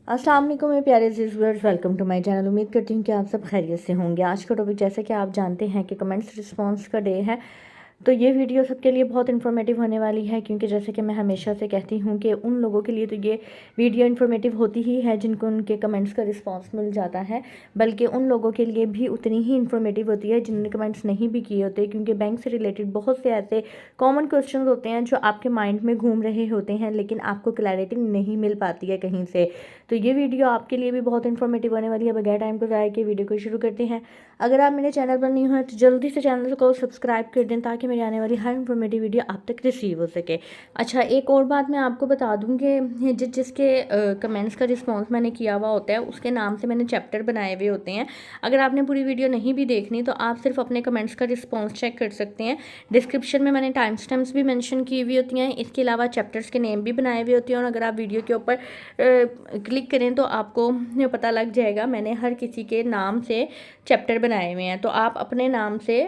अस्सलाम वालेकुम मेरे प्यारे viewers, welcome to my channel. उम्मीद करती हूँ कि आप सब खैरियत से होंगे। आज का टॉपिक जैसे कि आप जानते हैं कि कमेंट्स रिस्पांस का डे है, तो ये वीडियो सबके लिए बहुत इन्फॉर्मेटिव होने वाली है, क्योंकि जैसे कि मैं हमेशा से कहती हूँ कि उन लोगों के लिए तो ये वीडियो इन्फॉर्मेटिव होती ही है जिनको उनके कमेंट्स का रिस्पांस मिल जाता है, बल्कि उन लोगों के लिए भी उतनी ही इन्फॉर्मेटिव होती है जिन्होंने कमेंट्स नहीं भी किए होते, क्योंकि बैंक से रिलेटेड बहुत से ऐसे कॉमन क्वेश्चन होते हैं जो आपके माइंड में घूम रहे होते हैं, लेकिन आपको क्लैरिटी नहीं मिल पाती है कहीं से। तो ये वीडियो आपके लिए भी बहुत इन्फॉर्मेटिव होने वाली है। बगैर टाइम को ज़ाया के वीडियो को शुरू करते हैं। अगर आप मेरे चैनल पर नहीं हो तो जल्दी से चैनल को सब्सक्राइब कर दें, ताकि मेरी आने वाली हर इन्फॉर्मेटिव वीडियो आप तक रिसीव हो सके। अच्छा, एक और बात मैं आपको बता दूं कि जिसके कमेंट्स का रिस्पांस मैंने किया हुआ होता है, उसके नाम से मैंने चैप्टर बनाए हुए होते हैं। अगर आपने पूरी वीडियो नहीं भी देखनी तो आप सिर्फ अपने कमेंट्स का रिस्पॉन्स चेक कर सकते हैं। डिस्क्रिप्शन में मैंने टाइम स्टैम्प्स भी मैंशन की हुई होती हैं। इसके अलावा चैप्टर्स के नेम भी बनाए हुए होते हैं, और अगर आप वीडियो के ऊपर क्लिक करें तो आपको पता लग जाएगा मैंने हर किसी के नाम से चैप्टर बनाए हुए हैं। तो आप अपने नाम से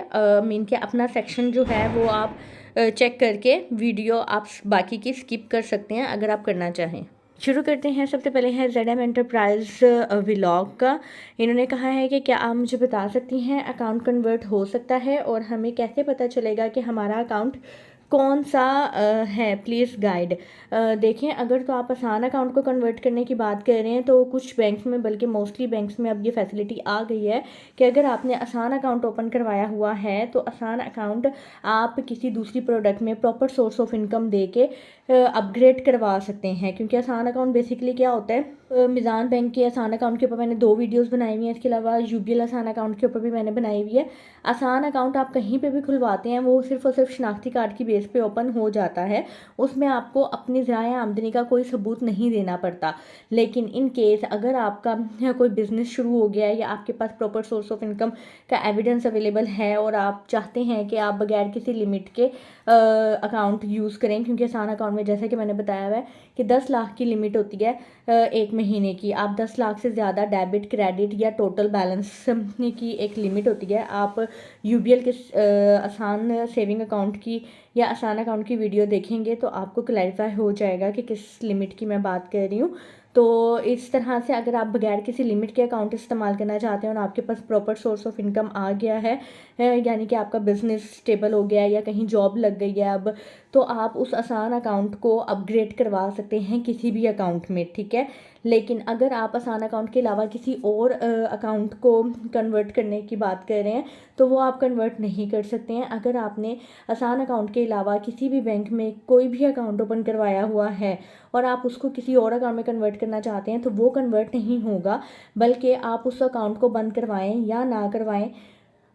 मीन के अपना सेक्शन जो है वो आप चेक करके वीडियो आप बाकी की स्किप कर सकते हैं अगर आप करना चाहें। शुरू करते हैं। सबसे पहले है ZM एंटरप्राइज व्लॉग का। इन्होंने कहा है कि क्या आप मुझे बता सकती हैं अकाउंट कन्वर्ट हो सकता है, और हमें कैसे पता चलेगा कि हमारा अकाउंट कौन सा है, प्लीज़ गाइड। देखें, अगर तो आप आसान अकाउंट को कन्वर्ट करने की बात कर रहे हैं तो कुछ बैंक्स में, बल्कि मोस्टली बैंक्स में अब ये फैसिलिटी आ गई है कि अगर आपने आसान अकाउंट ओपन करवाया हुआ है तो आसान अकाउंट आप किसी दूसरी प्रोडक्ट में प्रॉपर सोर्स ऑफ इनकम दे के अपग्रेड करवा सकते हैं। क्योंकि आसान अकाउंट बेसिकली क्या होता है, मिज़ान बैंक के आसान अकाउंट के ऊपर मैंने 2 वीडियोस बनाई हुई हैं। इसके अलावा UBL आसान अकाउंट के ऊपर भी मैंने बनाई हुई है। आसान अकाउंट आप कहीं पे भी खुलवाते हैं, वो सिर्फ और सिर्फ शनाख्ती कार्ड की बेस पे ओपन हो जाता है। उसमें आपको अपनी ज़राए आमदनी का कोई सबूत नहीं देना पड़ता। लेकिन इन केस अगर आपका कोई बिज़नेस शुरू हो गया है या आपके पास प्रॉपर सोर्स ऑफ इनकम का एविडेंस अवेलेबल है, और आप चाहते हैं कि आप बगैर किसी लिमिट के अकाउंट यूज़ करें, क्योंकि आसान अकाउंट में जैसा कि मैंने बताया हुआ है कि 10 लाख की लिमिट होती है एक महीने की। आप 10 लाख से ज़्यादा डेबिट, क्रेडिट या टोटल बैलेंस की एक लिमिट होती है। आप UBL के आसान सेविंग अकाउंट की या आसान अकाउंट की वीडियो देखेंगे तो आपको क्लैरिफाई हो जाएगा कि किस लिमिट की मैं बात कर रही हूँ। तो इस तरह से अगर आप बगैर किसी लिमिट के अकाउंट इस्तेमाल करना चाहते हैं और आपके पास प्रॉपर सोर्स ऑफ इनकम आ गया है, यानी कि आपका बिजनेस स्टेबल हो गया है या कहीं जॉब लग गई है अब, तो आप उस आसान अकाउंट को अपग्रेड करवा सकते हैं किसी भी अकाउंट में, ठीक है। लेकिन अगर आप आसान अकाउंट के अलावा किसी और अकाउंट को कन्वर्ट करने की बात कर रहे हैं तो वो आप कन्वर्ट नहीं कर सकते हैं। अगर आपने आसान अकाउंट के अलावा किसी भी बैंक में कोई भी अकाउंट ओपन करवाया हुआ है और आप उसको किसी और अकाउंट में कन्वर्ट करना चाहते हैं तो वो कन्वर्ट नहीं होगा, बल्कि आप उस अकाउंट को बंद करवाएं या ना करवाएं,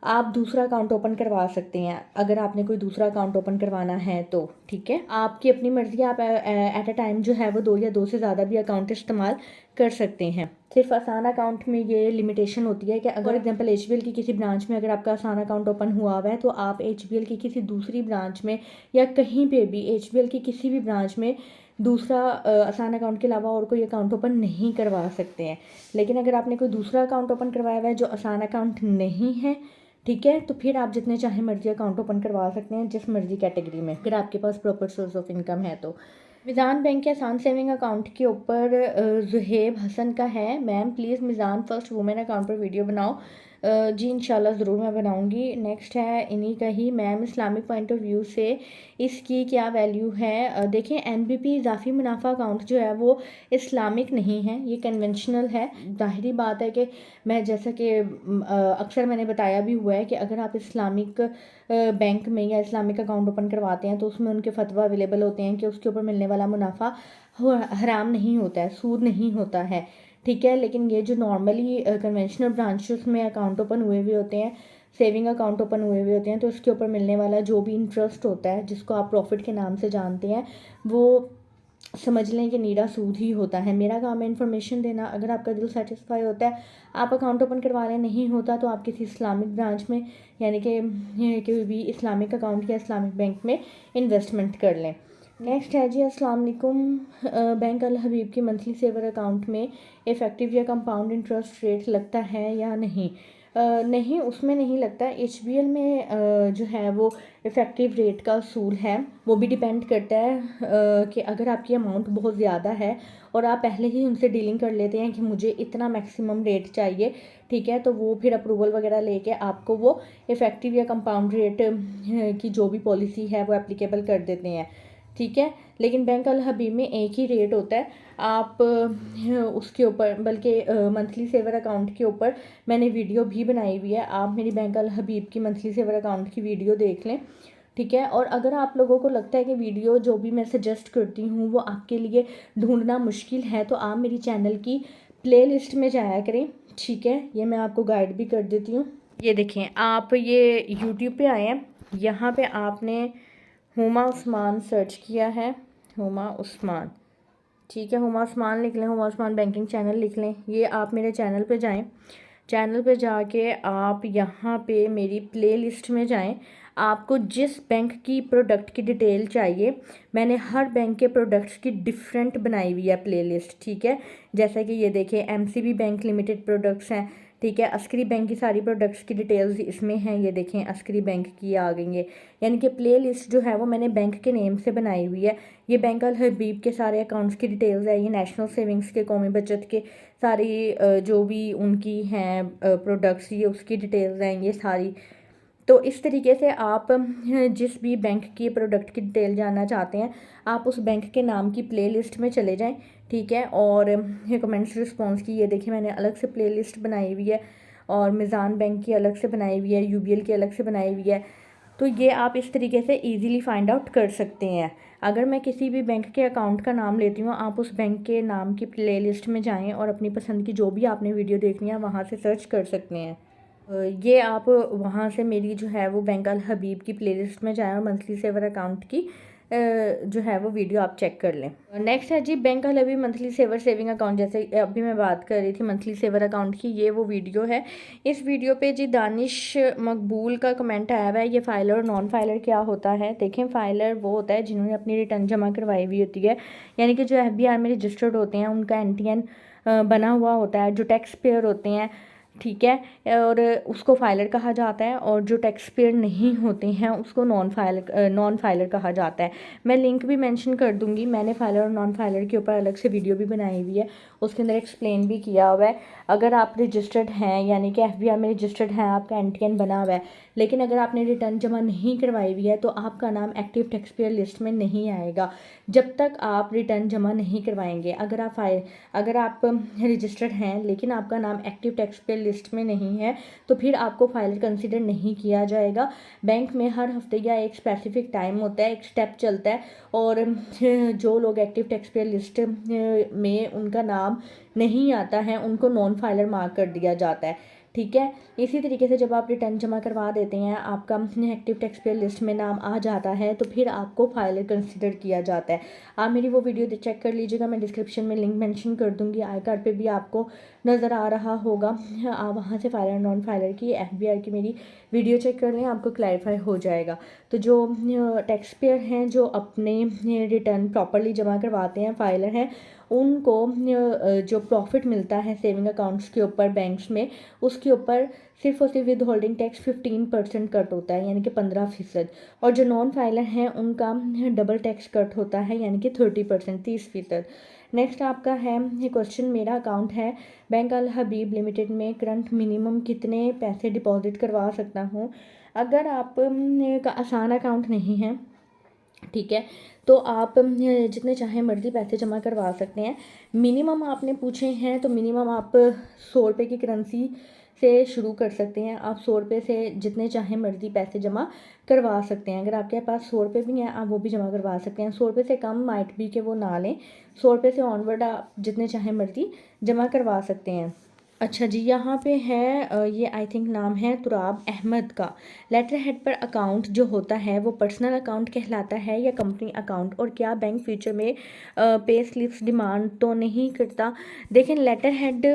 आप दूसरा अकाउंट ओपन करवा सकते हैं अगर आपने कोई दूसरा अकाउंट ओपन करवाना है तो, ठीक है। आपकी अपनी मर्ज़ी, आप एट अ टाइम जो है वो 2 या 2 से ज़्यादा भी अकाउंट इस्तेमाल कर सकते हैं। सिर्फ आसान अकाउंट में ये लिमिटेशन होती है कि अगर एग्जांपल HBL की किसी ब्रांच में अगर आपका आसान अकाउंट ओपन हुआ हुआ है तो आप HBL की किसी दूसरी ब्रांच में या कहीं पे भी HBL की किसी भी ब्रांच में दूसरा आसान अकाउंट के अलावा और कोई अकाउंट ओपन नहीं करवा सकते हैं। लेकिन अगर आपने कोई दूसरा अकाउंट ओपन करवाया हुआ है जो आसान अकाउंट नहीं है, ठीक है, तो फिर आप जितने चाहे मर्जी अकाउंट ओपन करवा सकते हैं जिस मर्जी कैटेगरी में, अगर आपके पास प्रॉपर सोर्स ऑफ इनकम है तो। मिज़ान बैंक के आसान सेविंग अकाउंट के ऊपर जुहेब हसन का है, ma'am please Meezan first women account पर वीडियो बनाओ। जी इंशाल्लाह ज़रूर मैं बनाऊंगी। नेक्स्ट है इन्हीं का ही, ma'am Islamic point of view से इसकी क्या वैल्यू है। देखें, NBP इजाफी मुनाफा अकाउंट जो है वो इस्लामिक नहीं है, ये कन्वेंशनल है। ज़ाहिरी बात है कि मैं जैसा कि अक्सर मैंने बताया भी हुआ है कि अगर आप इस्लामिक बैंक में या इस्लामिक अकाउंट ओपन करवाते हैं तो उसमें उनके फतवा अवेलेबल होते हैं कि उसके ऊपर मिलने वाला मुनाफा हराम नहीं होता है, सूद नहीं होता है, ठीक है। लेकिन ये जो नॉर्मली कन्वेंशनल ब्रांचेस में अकाउंट ओपन हुए हुए होते हैं, सेविंग अकाउंट ओपन हुए हुए होते हैं, तो उसके ऊपर मिलने वाला जो भी इंटरेस्ट होता है जिसको आप प्रॉफिट के नाम से जानते हैं, वो समझ लें कि नीरा सूद ही होता है। मेरा काम है इन्फॉर्मेशन देना। अगर आपका दिल सेटिस्फाई होता है, आप अकाउंट ओपन करवा लें, नहीं होता तो आप किसी इस्लामिक ब्रांच में यानी कि कोई भी इस्लामिक अकाउंट या इस्लामिक बैंक में इन्वेस्टमेंट कर लें। नेक्स्ट है जी, अस्सलाम वालेकुम। बैंक अल हबीब की मंथली सेवर अकाउंट में इफ़ेक्टिव या कंपाउंड इंटरेस्ट रेट लगता है या नहीं। नहीं, उसमें नहीं लगता। HBL में जो है वो इफ़ेक्टिव रेट का असूल है, वो भी डिपेंड करता है कि अगर आपकी अमाउंट बहुत ज़्यादा है और आप पहले ही उनसे डीलिंग कर लेते हैं कि मुझे इतना मैक्सिमम रेट चाहिए, ठीक है, तो वो फिर अप्रूवल वगैरह लेके आपको वो इफ़ेक्टिव या कंपाउंड रेट की जो भी पॉलिसी है वो एप्लीकेबल कर देते हैं, ठीक है। लेकिन बैंक अल हबीब में एक ही रेट होता है। आप उसके ऊपर बल्कि मंथली सेवर अकाउंट के ऊपर मैंने वीडियो भी बनाई हुई है, आप मेरी बैंक अल हबीब की मंथली सेवर अकाउंट की वीडियो देख लें, ठीक है। और अगर आप लोगों को लगता है कि वीडियो जो भी मैं सजेस्ट करती हूँ वो आपके लिए ढूंढना मुश्किल है, तो आप मेरी चैनल की प्लेलिस्ट में जाया करें, ठीक है। ये मैं आपको गाइड भी कर देती हूँ। ये देखें, आप ये यूट्यूब पे आए हैं, यहाँ पे आपने हुमा उस्मान सर्च किया है, हुमा उस्मान, ठीक है। हुमा उस्मान लिख लें, हुमा उस्मान बैंकिंग चैनल लिख लें। ये आप मेरे चैनल पे जाएं, चैनल पे जाके आप यहाँ पे मेरी प्लेलिस्ट में जाएं। आपको जिस बैंक की प्रोडक्ट की डिटेल चाहिए, मैंने हर बैंक के प्रोडक्ट्स की डिफरेंट बनाई हुई है प्लेलिस्ट, ठीक है। जैसा कि ये देखिए, MCB बैंक लिमिटेड प्रोडक्ट्स हैं, ठीक है। अस्करी बैंक की सारी प्रोडक्ट्स की डिटेल्स इसमें हैं, ये देखें अस्करी बैंक की आ गई है। यानी कि प्लेलिस्ट जो है वो मैंने बैंक के नेम से बनाई हुई है। ये बैंक अल हबीब के सारे अकाउंट्स की डिटेल्स है, ये नेशनल सेविंग्स के, कौमी बचत के सारी जो भी उनकी हैं प्रोडक्ट्स, ये उसकी डिटेल्स हैं ये सारी। तो इस तरीके से आप जिस भी बैंक की प्रोडक्ट की डिटेल जानना चाहते हैं, आप उस बैंक के नाम की प्लेलिस्ट में चले जाएं, ठीक है। और कमेंट्स रिस्पॉन्स की ये देखिए मैंने अलग से प्लेलिस्ट बनाई हुई है, और मिज़ान बैंक की अलग से बनाई हुई है, UBL की अलग से बनाई हुई है। तो ये आप इस तरीके से ईज़िली फाइंड आउट कर सकते हैं। अगर मैं किसी भी बैंक के अकाउंट का नाम लेती हूँ, आप उस बैंक के नाम की प्लेलिस्ट में जाएं और अपनी पसंद की जो भी आपने वीडियो देखनी है वहाँ से सर्च कर सकते हैं। ये आप वहाँ से मेरी जो है वो बैंक अल हबीब की प्लेलिस्ट में जाएं और मंथली सेवर अकाउंट की जो है वो वीडियो आप चेक कर लें। नेक्स्ट है जी बैंक अल हबीब मंथली सेवर सेविंग अकाउंट। जैसे अभी मैं बात कर रही थी मंथली सेवर अकाउंट की, ये वो वीडियो है। इस वीडियो पे जी दानिश मकबूल का कमेंट आया हुआ है, ये फाइलर और नॉन फाइलर क्या होता है। देखें, फाइलर वो होता है जिन्होंने अपनी रिटर्न जमा करवाई हुई होती है, यानी कि जो FBR में रजिस्टर्ड होते हैं, उनका NTN बना हुआ होता है, जो टैक्स पेयर होते हैं, ठीक है, और उसको फाइलर कहा जाता है। और जो टैक्स पेयर नहीं होते हैं उसको नॉन फाइलर कहा जाता है। मैं लिंक भी मेंशन कर दूंगी, मैंने फाइलर और नॉन फाइलर के ऊपर अलग से वीडियो भी बनाई हुई है, उसके अंदर एक्सप्लेन भी किया हुआ है। अगर आप रजिस्टर्ड हैं, यानी कि FBR में रजिस्टर्ड हैं, आपका NTN बना हुआ है, लेकिन अगर आपने रिटर्न जमा नहीं करवाई हुई है तो आपका नाम एक्टिव टैक्स पेयर लिस्ट में नहीं आएगा जब तक आप रिटर्न जमा नहीं करवाएंगे। अगर आप रजिस्टर्ड हैं लेकिन आपका नाम एक्टिव टैक्स पेयर लिस्ट में नहीं है तो फिर आपको फाइलर कंसिडर नहीं किया जाएगा। बैंक में हर हफ्ते या एक स्पेसिफिक टाइम होता है, एक स्टेप चलता है, और जो लोग एक्टिव टैक्स पेयर लिस्ट में उनका नाम नहीं आता है उनको नॉन फाइलर मार्क कर दिया जाता है, ठीक है। इसी तरीके से जब आप रिटर्न जमा करवा देते हैं, आपका एक्टिव टैक्स पेयर लिस्ट में नाम आ जाता है तो फिर आपको फाइलर कंसिडर किया जाता है। आप मेरी वो वीडियो चेक कर लीजिएगा, मैं डिस्क्रिप्शन में लिंक मेंशन कर दूंगी, आई कार्ड पे भी आपको नज़र आ रहा होगा। आप वहाँ से फाइलर नॉन फाइलर की FBR की मेरी वीडियो चेक कर लें, आपको क्लैरिफाई हो जाएगा। तो जो टैक्स पेयर हैं जो अपने रिटर्न प्रॉपरली जमा करवाते हैं, फाइलर हैं, उनको जो प्रॉफिट मिलता है सेविंग अकाउंट्स के ऊपर बैंक्स में, उसके ऊपर सिर्फ और सिर्फ विद होल्डिंग टैक्स 15% कट होता है, यानी कि 15%। और जो नॉन फाइलर हैं उनका डबल टैक्स कट होता है, यानी कि 30%, 30%। नेक्स्ट आपका है ये क्वेश्चन, मेरा अकाउंट है बैंक अल हबीब लिमिटेड में, करंट मिनिमम कितने पैसे डिपॉजिट करवा सकता हूँ। अगर आप का आसान अकाउंट नहीं है, ठीक है, तो आप जितने चाहे मर्जी पैसे जमा करवा सकते हैं। मिनिमम आपने पूछे हैं तो मिनिमम आप 100 रुपये की करेंसी से शुरू कर सकते हैं। आप 100 रुपये से जितने चाहे मर्जी पैसे जमा करवा सकते हैं। अगर आपके पास 100 रुपये भी हैं आप वो भी जमा करवा सकते हैं। 100 रुपये से कम माइट भी के वो ना लें, 100 रुपये से ऑनवर्ड आप जितने चाहे मर्जी जमा करवा सकते हैं। अच्छा जी, यहाँ पे है ये आई थिंक नाम है तुराब अहमद का। लेटर हेड पर अकाउंट जो होता है वो पर्सनल अकाउंट कहलाता है या कंपनी अकाउंट, और क्या बैंक फ्यूचर में पे स्लिप्स डिमांड तो नहीं करता। देखें, लेटर हेड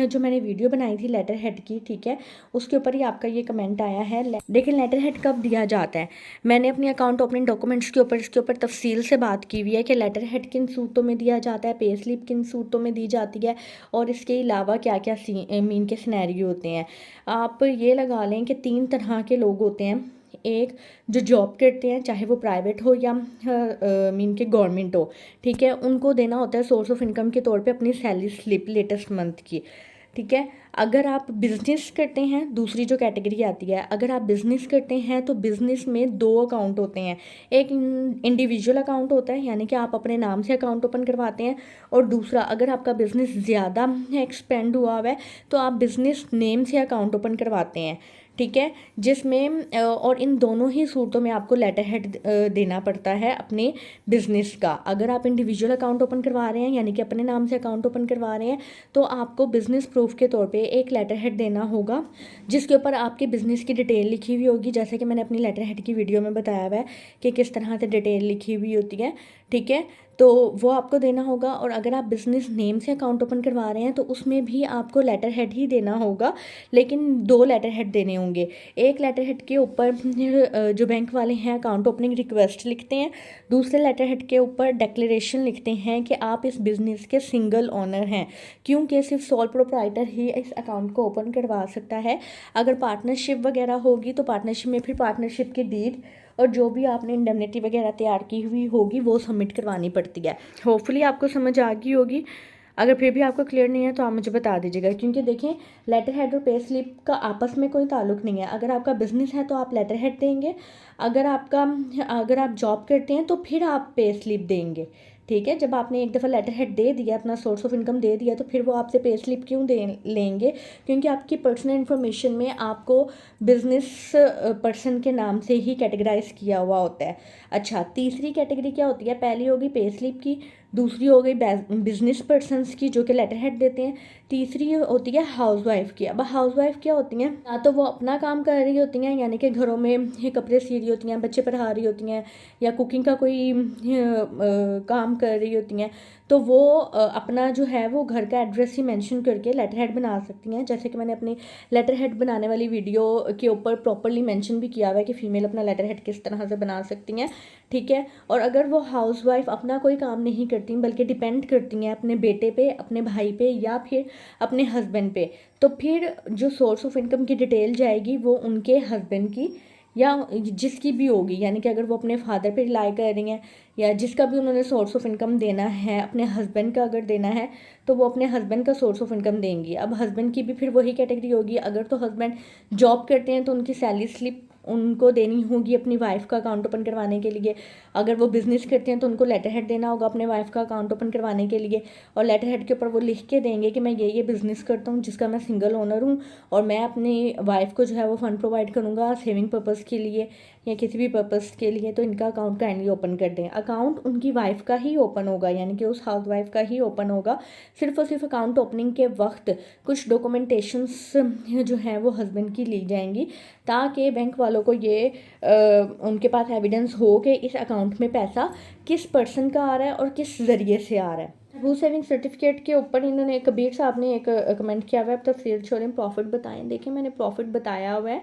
जो मैंने वीडियो बनाई थी लेटर हेड की, ठीक है, उसके ऊपर ही आपका ये कमेंट आया है। देखें, लेटर हेड कब दिया जाता है, मैंने अपनी अकाउंट ओपनिंग डॉक्यूमेंट्स के ऊपर इसके ऊपर तफसील से बात की हुई है कि लेटर हेड किन सूरतों में दिया जाता है, पे स्लिप किन सूरतों में दी जाती है, और इसके अलावा क्या क्या सीन मीन के सिनेरियो होते हैं। आप ये लगा लें कि 3 तरह के लोग होते हैं। एक जो जॉब करते हैं, चाहे वो प्राइवेट हो या मीन के गवर्नमेंट हो, ठीक है, उनको देना होता है सोर्स ऑफ इनकम के तौर पे अपनी सैलरी स्लिप लेटेस्ट मंथ की, ठीक है। अगर आप बिज़नेस करते हैं, दूसरी जो कैटेगरी आती है, अगर आप बिज़नेस करते हैं तो बिज़नेस में 2 अकाउंट होते हैं। एक इंडिविजुअल अकाउंट होता है, यानी कि आप अपने नाम से अकाउंट ओपन करवाते हैं, और दूसरा अगर आपका बिज़नेस ज़्यादा एक्सपेंड हुआ है तो आप बिज़नेस नेम से अकाउंट ओपन करवाते हैं, ठीक है। जिसमें और इन दोनों ही सूरतों में आपको लेटर हेड देना पड़ता है अपने बिज़नेस का। अगर आप इंडिविजुअल अकाउंट ओपन करवा रहे हैं, यानी कि अपने नाम से अकाउंट ओपन करवा रहे हैं, तो आपको बिज़नेस प्रूफ के तौर पे एक लेटर हेड देना होगा जिसके ऊपर आपके बिज़नेस की डिटेल लिखी हुई होगी, जैसे कि मैंने अपनी लेटर हेड की वीडियो में बताया हुआ है कि किस तरह से डिटेल लिखी हुई होती है, ठीक है। तो वो आपको देना होगा। और अगर आप बिज़नेस नेम से अकाउंट ओपन करवा रहे हैं तो उसमें भी आपको लेटर हेड ही देना होगा, लेकिन 2 लेटर हेड देने होंगे। एक लेटर हेड के ऊपर जो बैंक वाले हैं अकाउंट ओपनिंग रिक्वेस्ट लिखते हैं, दूसरे लेटर हेड के ऊपर डिक्लेरेशन लिखते हैं कि आप इस बिज़नेस के सिंगल ओनर हैं, क्योंकि सिर्फ सोल प्रोप्राइटर ही इस अकाउंट को ओपन करवा सकता है। अगर पार्टनरशिप वगैरह होगी तो पार्टनरशिप में फिर पार्टनरशिप की डीड और जो भी आपने इंडेमनिटी वगैरह तैयार की हुई होगी वो सबमिट करवानी पड़ती है। होपफुली आपको समझ आ गई होगी। अगर फिर भी आपको क्लियर नहीं है तो आप मुझे बता दीजिएगा, क्योंकि देखें लेटर हेड और पे स्लिप का आपस में कोई ताल्लुक नहीं है। अगर आपका बिज़नेस है तो आप लेटर हेड देंगे, अगर आप जॉब करते हैं तो फिर आप पे स्लिप देंगे, ठीक है। जब आपने एक दफ़ा लेटर हेड दे दिया, अपना सोर्स ऑफ इनकम दे दिया, तो फिर वो आपसे पे स्लिप क्यों दे लेंगे? क्योंकि आपकी पर्सनल इन्फॉर्मेशन में आपको बिज़नेस पर्सन के नाम से ही कैटेगराइज किया हुआ होता है। अच्छा, तीसरी कैटेगरी क्या होती है? पहली होगी पे स्लिप की, दूसरी हो गई बिजनेस पर्सनस की जो कि लेटर हेड देते हैं, तीसरी होती है हाउसवाइफ की। अब हाउसवाइफ क्या होती हैं? या तो वो अपना काम कर रही होती हैं, यानी कि घरों में कपड़े सी रही होती हैं, बच्चे पढ़ा रही होती हैं, या कुकिंग का कोई काम कर रही होती हैं, तो वो अपना जो है वो घर का एड्रेस ही मेंशन करके लेटर हेड बना सकती हैं। जैसे कि मैंने अपनी लेटर हेड बनाने वाली वीडियो के ऊपर प्रॉपरली मेंशन भी किया हुआ है कि फ़ीमेल अपना लेटर हेड किस तरह से बना सकती हैं, ठीक है। और अगर वो हाउसवाइफ अपना कोई काम नहीं करती बल्कि डिपेंड करती हैं अपने बेटे पे, अपने भाई पे या फिर अपने हस्बैंड पे, तो फिर जो सोर्स ऑफ इनकम की डिटेल जाएगी वो उनके हस्बैंड की या जिसकी भी होगी, यानी कि अगर वो अपने फादर पे रिलाई कर रही हैं या जिसका भी उन्होंने सोर्स ऑफ इनकम देना है, अपने हस्बैंड का अगर देना है तो वो अपने हस्बैंड का सोर्स ऑफ इनकम देंगी। अब हस्बैंड की भी फिर वही कैटेगरी होगी। अगर तो हस्बैंड जॉब करते हैं तो उनकी सैलरी स्लिप उनको देनी होगी अपनी वाइफ का अकाउंट ओपन करवाने के लिए। अगर वो बिज़नेस करते हैं तो उनको लेटर हेड देना होगा अपने वाइफ का अकाउंट ओपन करवाने के लिए, और लेटर हेड के ऊपर वो लिख के देंगे कि मैं ये बिज़नेस करता हूँ जिसका मैं सिंगल ओनर हूँ, और मैं अपनी वाइफ को जो है वो फ़ंड प्रोवाइड करूँगा सेविंग पर्पज़ के लिए या किसी भी पर्पज़ के लिए, तो इनका अकाउंट काइंडली ओपन कर दें। अकाउंट उनकी वाइफ का ही ओपन होगा, यानी कि उस हाउस वाइफ का ही ओपन होगा। सिर्फ और सिर्फ अकाउंट ओपनिंग के वक्त कुछ डॉक्यूमेंटेशंस जो हैं वो हस्बैंड की ली जाएंगी, ताकि बैंक वालों को ये उनके पास एविडेंस हो कि इस अकाउंट में पैसा किस पर्सन का आ रहा है और किस ज़रिए से आ रहा है। वो सेविंग सर्टिफिकेट के ऊपर इन्होंने कबीर साहब ने एक कमेंट किया हुआ है, अब तफसील छोड़ें, प्रॉफिट बताएं। देखिए मैंने प्रॉफिट बताया हुआ है,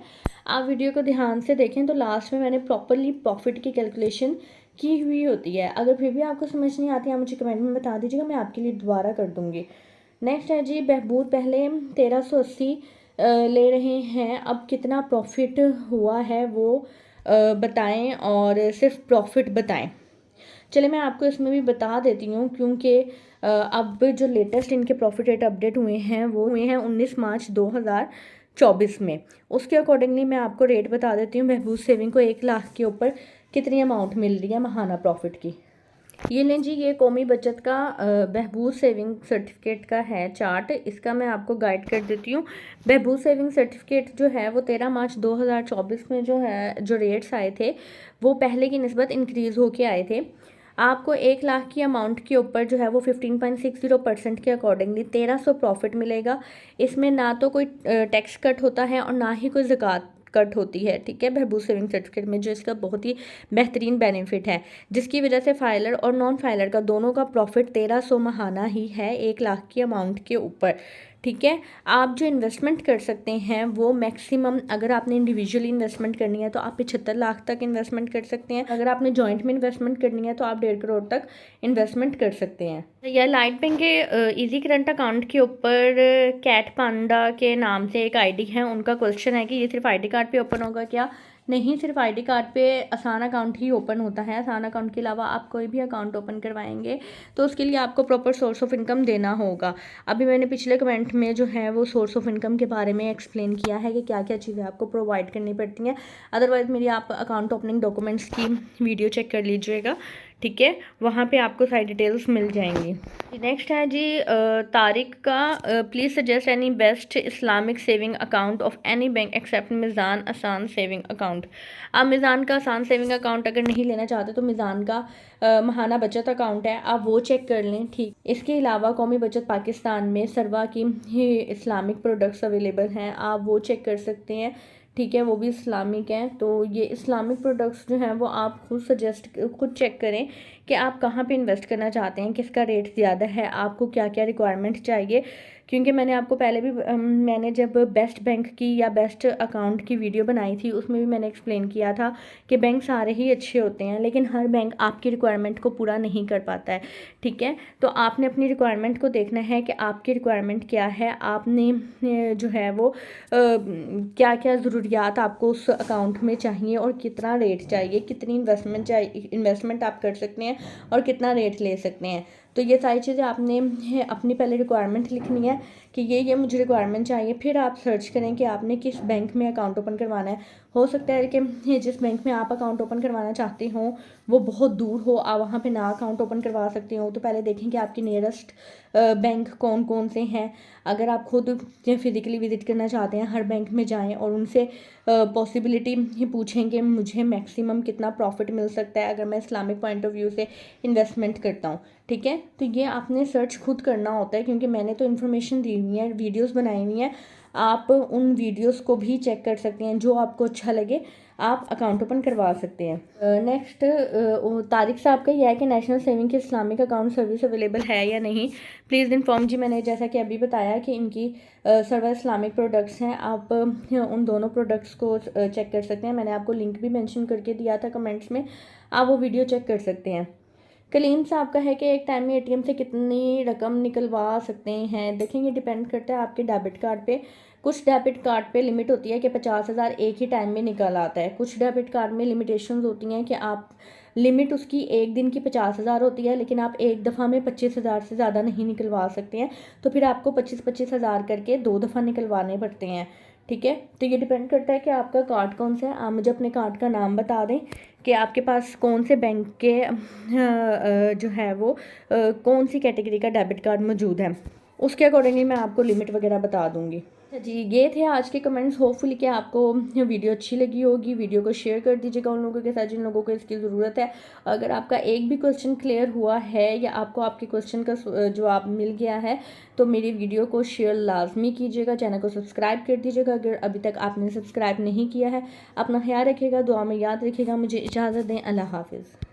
आप वीडियो को ध्यान से देखें तो लास्ट में मैंने प्रॉपरली प्रॉफिट की कैलकुलेशन की हुई होती है। अगर फिर भी आपको समझ नहीं आती आप मुझे कमेंट में बता दीजिएगा, मैं आपके लिए दोबारा कर दूँगी। नेक्स्ट है जी बहबूद, पहले 1380 ले रहे हैं, अब कितना प्रॉफिट हुआ है वो बताएं और सिर्फ प्रॉफिट बताएं। चलिए मैं आपको इसमें भी बता देती हूँ, क्योंकि अब जो लेटेस्ट इनके प्रॉफिट रेट अपडेट हुए हैं वो हुए हैं 19 मार्च 2024 में। उसके अकॉर्डिंगली मैं आपको रेट बता देती हूँ बहबूद सेविंग को 1 लाख के ऊपर कितनी अमाउंट मिल रही है महाना प्रॉफिट की। ये लें जी, ये कौमी बचत का बहबूद सेविंग सर्टिफिकेट का है चार्ट, इसका मैं आपको गाइड कर देती हूँ। बहबूद सेविंग सर्टिफिकेट जो है वो 13 मार्च 2024 में जो है जो रेट्स आए थे वो पहले की निस्बत इंक्रीज़ होके आए थे। आपको 1 लाख की अमाउंट के ऊपर जो है वो 15.60% के अकॉर्डिंगली 1300 प्रॉफिट मिलेगा। इसमें ना तो कोई टैक्स कट होता है और ना ही कोई ज़कात कट होती है, ठीक है, बहबूद सेविंग सर्टिफिकेट में, जो इसका बहुत ही बेहतरीन बेनिफिट है, जिसकी वजह से फाइलर और नॉन फाइलर का दोनों का प्रॉफिट 1300 महाना ही है 1 लाख की अमाउंट के ऊपर, ठीक है। आप जो इन्वेस्टमेंट कर सकते हैं वो मैक्सिमम, अगर आपने इंडिविजुअली इन्वेस्टमेंट करनी है तो आप 75 लाख तक इन्वेस्टमेंट कर सकते हैं। अगर आपने जॉइंट में इन्वेस्टमेंट करनी है तो आप 1.5 करोड़ तक इन्वेस्टमेंट कर सकते हैं। या लाइट बैंक के इजी करंट अकाउंट के ऊपर कैट पांडा के नाम से एक आईडी है, उनका क्वेश्चन है कि ये सिर्फ आईडी कार्ड पे ओपन होगा क्या? नहीं, सिर्फ आईडी कार्ड पे आसान अकाउंट ही ओपन होता है। आसान अकाउंट के अलावा आप कोई भी अकाउंट ओपन करवाएंगे तो उसके लिए आपको प्रॉपर सोर्स ऑफ इनकम देना होगा। अभी मैंने पिछले कमेंट में जो है वो सोर्स ऑफ इनकम के बारे में एक्सप्लेन किया है कि क्या क्या चीज़ें आपको प्रोवाइड करनी पड़ती हैं। अदरवाइज़ मेरी आप अकाउंट ओपनिंग डॉक्यूमेंट्स की वीडियो चेक कर लीजिएगा, ठीक है, वहाँ पे आपको सारी डिटेल्स मिल जाएंगी। नेक्स्ट है जी तारिक का, please suggest any best Islamic saving account of any bank except Meezan Asaan saving account. आप मिज़ान का आसान सेविंग अकाउंट अगर नहीं लेना चाहते तो मिज़ान का महाना बचत अकाउंट है, आप वो चेक कर लें, ठीक। इसके अलावा कौमी बचत पाकिस्तान में सरवा की इस्लामिक प्रोडक्ट्स अवेलेबल हैं, आप वो चेक कर सकते हैं, ठीक है, वो भी इस्लामिक हैं। तो ये इस्लामिक प्रोडक्ट्स जो हैं वो आप खुद चेक करें कि आप कहाँ पे इन्वेस्ट करना चाहते हैं, किसका रेट ज़्यादा है, आपको क्या क्या रिक्वायरमेंट चाहिए। क्योंकि मैंने आपको पहले भी मैंने जब बेस्ट बैंक की या बेस्ट अकाउंट की वीडियो बनाई थी उसमें भी मैंने एक्सप्लेन किया था कि बैंक सारे ही अच्छे होते हैं लेकिन हर बैंक आपकी रिक्वायरमेंट को पूरा नहीं कर पाता है, ठीक है। तो आपने अपनी रिक्वायरमेंट को देखना है कि आपकी रिक्वायरमेंट क्या है, आपने जो है वो क्या क्या ज़रूरियात आपको उस अकाउंट में चाहिए और कितना रेट चाहिए, कितनी इन्वेस्टमेंट आप कर सकते हैं और कितना रेट ले सकते हैं। तो ये सारी चीज़ें आपने अपनी पहले रिक्वायरमेंट लिखनी है कि ये मुझे रिक्वायरमेंट चाहिए, फिर आप सर्च करें कि आपने किस बैंक में अकाउंट ओपन करवाना है। हो सकता है कि जिस बैंक में आप अकाउंट ओपन करवाना चाहते हो वो बहुत दूर हो, आप वहाँ पे ना अकाउंट ओपन करवा सकते हो। तो पहले देखें कि आपकी नियरेस्ट बैंक कौन कौन से हैं। अगर आप खुद फिज़िकली विज़िट करना चाहते हैं हर बैंक में जाएं और उनसे पॉसिबिलिटी पूछें कि मुझे मैक्सिमम कितना प्रॉफिट मिल सकता है अगर मैं इस्लामिक पॉइंट ऑफ व्यू से इन्वेस्टमेंट करता हूँ, ठीक है। तो ये आपने सर्च खुद करना होता है क्योंकि मैंने तो इन्फॉर्मेशन दी हुई है, वीडियोस बनाई हुई हैं, आप उन वीडियोस को भी चेक कर सकते हैं, जो आपको अच्छा लगे आप अकाउंट ओपन करवा सकते हैं। नेक्स्ट तारिक साहब का यह है कि नेशनल सेविंग की इस्लामिक अकाउंट सर्विस अवेलेबल है या नहीं, प्लीज़ इन्फॉर्म जी। मैंने जैसा कि अभी बताया कि इनकी सर्वा इस्लामिक प्रोडक्ट्स हैं, आप उन दोनों प्रोडक्ट्स को चेक कर सकते हैं। मैंने आपको लिंक भी मेंशन करके दिया था कमेंट्स में, आप वो वीडियो चेक कर सकते हैं। कलीम साहब का है कि एक टाइम में एटीएम से कितनी रकम निकलवा सकते हैं। देखेंगे, डिपेंड करता है आपके डेबिट कार्ड पे। कुछ डेबिट कार्ड पे लिमिट होती है कि 50,000 एक ही टाइम में निकल आता है। कुछ डेबिट कार्ड में लिमिटेशंस होती हैं कि आप लिमिट उसकी एक दिन की 50,000 होती है लेकिन आप एक दफ़ा में 25,000 से ज़्यादा नहीं निकलवा सकते हैं। तो फिर आपको 25,000 करके 2 दफ़ा निकलवाने पड़ते हैं, ठीक है। तो ये डिपेंड करता है कि आपका कार्ड कौन सा है। आप मुझे अपने कार्ड का नाम बता दें कि आपके पास कौन से बैंक के जो है वो कौन सी कैटेगरी का डेबिट कार्ड मौजूद है, उसके अकॉर्डिंगली मैं आपको लिमिट वगैरह बता दूंगी। जी, ये थे आज के कमेंट्स। होपफुली कि आपको वीडियो अच्छी लगी होगी। वीडियो को शेयर कर दीजिएगा उन लोगों के साथ जिन लोगों को इसकी ज़रूरत है। अगर आपका एक भी क्वेश्चन क्लियर हुआ है या आपको आपके क्वेश्चन का जवाब मिल गया है तो मेरी वीडियो को शेयर लाजमी कीजिएगा। चैनल को सब्सक्राइब कर दीजिएगा अगर अभी तक आपने सब्सक्राइब नहीं किया है। अपना ख्याल रखिएगा, दुआ में याद रखिएगा। मुझे इजाज़त दें, अल्लाह हाफिज़।